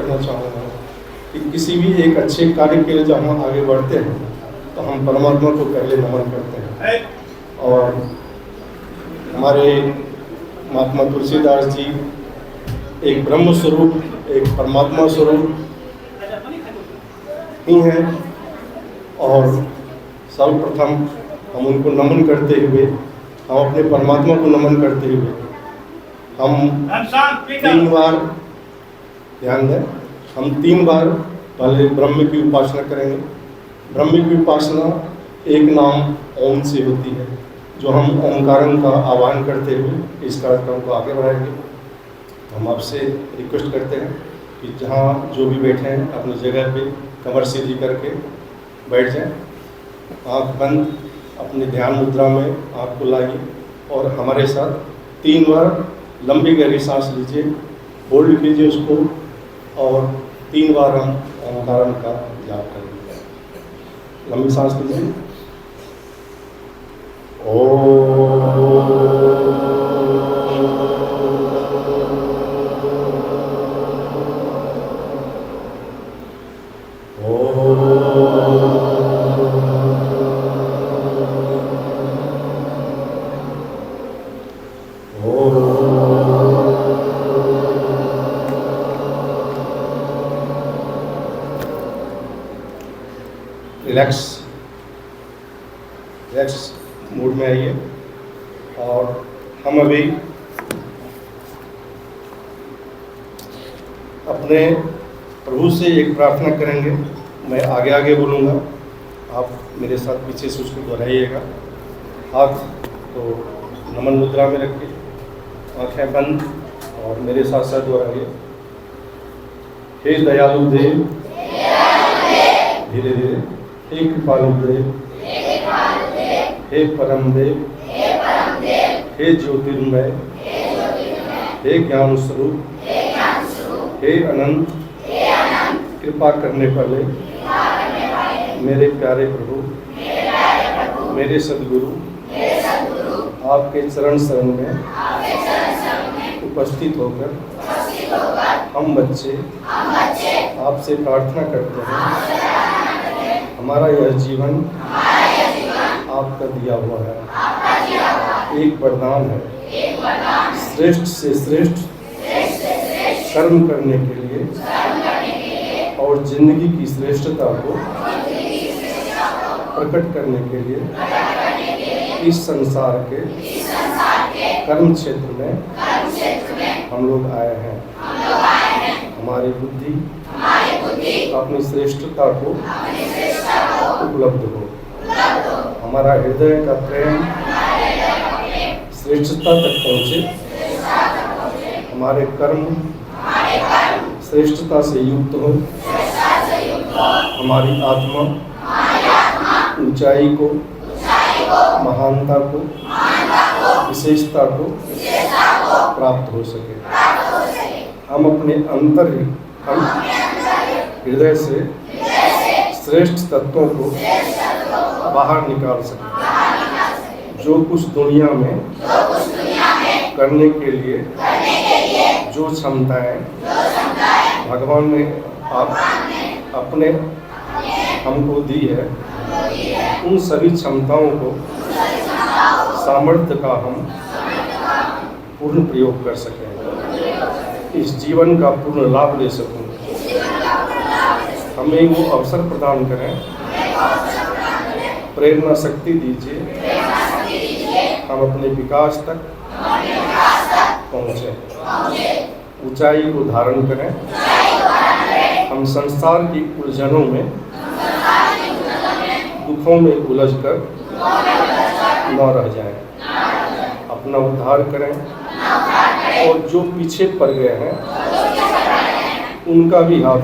करना चाहूँगा कि किसी भी एक अच्छे कार्य के लिए जब हम आगे बढ़ते हैं तो हम परमात्मा को पहले नमन करते हैं। और हमारे महात्मा तुलसीदास जी एक ब्रह्म स्वरूप, एक परमात्मा स्वरूप ही हैं, और सर्वप्रथम हम उनको नमन करते हुए, हम अपने परमात्मा को नमन करते हुए हम 3 बार, ध्यान दें, हम 3 बार पहले ब्रह्म की उपासना करेंगे। ब्रह्म की उपासना एक नाम ओम से होती है, जो हम ओंकारन का आह्वान करते हुए इस कार्यक्रम को आगे बढ़ाएंगे। हम आपसे रिक्वेस्ट करते हैं कि जहाँ जो भी बैठे हैं अपनी जगह पे कमर सीधी करके बैठ जाएं, आँख बंद, अपने ध्यान मुद्रा में आँख को लाइए और हमारे साथ 3 बार लंबी गहरी सांस लीजिए, होल्ड कीजिए उसको, और 3 बार हम ओंकारन का जाप करेंगे। लंबी सांस लीजिए। रिलैक्स मूड में आइए। और हम अभी अपने प्रभु से एक प्रार्थना करेंगे। मैं आगे आगे बोलूँगा, आप मेरे साथ पीछे से उसको दोहराइएगा। हाथ को नमन मुद्रा में रखिए, आँखें बंद और मेरे साथ साथ दोहराइए। हे दयालु देव, धीरे धीरे, हे कृपालु देव, हे परम देव, हे ज्योतिर्मय, हे ज्ञान स्वरूप, हे अनंत, कृपा करने वाले मेरे प्यारे प्रभु, मेरे सद्गुरु, आपके चरण शरण में उपस्थित होकर हम बच्चे आपसे प्रार्थना करते हैं। हमारा यह जीवन आपका दिया हुआ है, एक वरदान है, श्रेष्ठ से श्रेष्ठ कर्म करने के लिए और जिंदगी की श्रेष्ठता को प्रकट करने के लिए इस संसार के कर्म क्षेत्र में हम लोग आए हैं। हमारी बुद्धि अपनी श्रेष्ठता को उपलब्ध हो, हमारा हृदय का प्रेम श्रेष्ठता तक पहुँचे, हमारे कर्म श्रेष्ठता से युक्त हो, हमारी आत्मा ऊंचाई को, महानता को, विशेषता को प्राप्त हो सके। हम अपने अंतर हृदय से श्रेष्ठ तत्वों को बाहर निकाल सके। जो कुछ दुनिया में करने के लिए जो क्षमताएं भगवान ने अपने हमको दी है, उन सभी क्षमताओं को, सामर्थ्य का हम पूर्ण प्रयोग कर सकें, इस जीवन का पूर्ण लाभ ले सकूं। हमें वो अवसर प्रदान करें, प्रेरणा शक्ति दीजिए, हम अपने विकास तक पहुँचें, ऊंचाई को धारण करें। हम संसार की उलझनों में, दुखों में उलझकर न रह जाएं, अपना उद्धार करें, और जो पीछे पड़ गए हैं उनका भी हाथ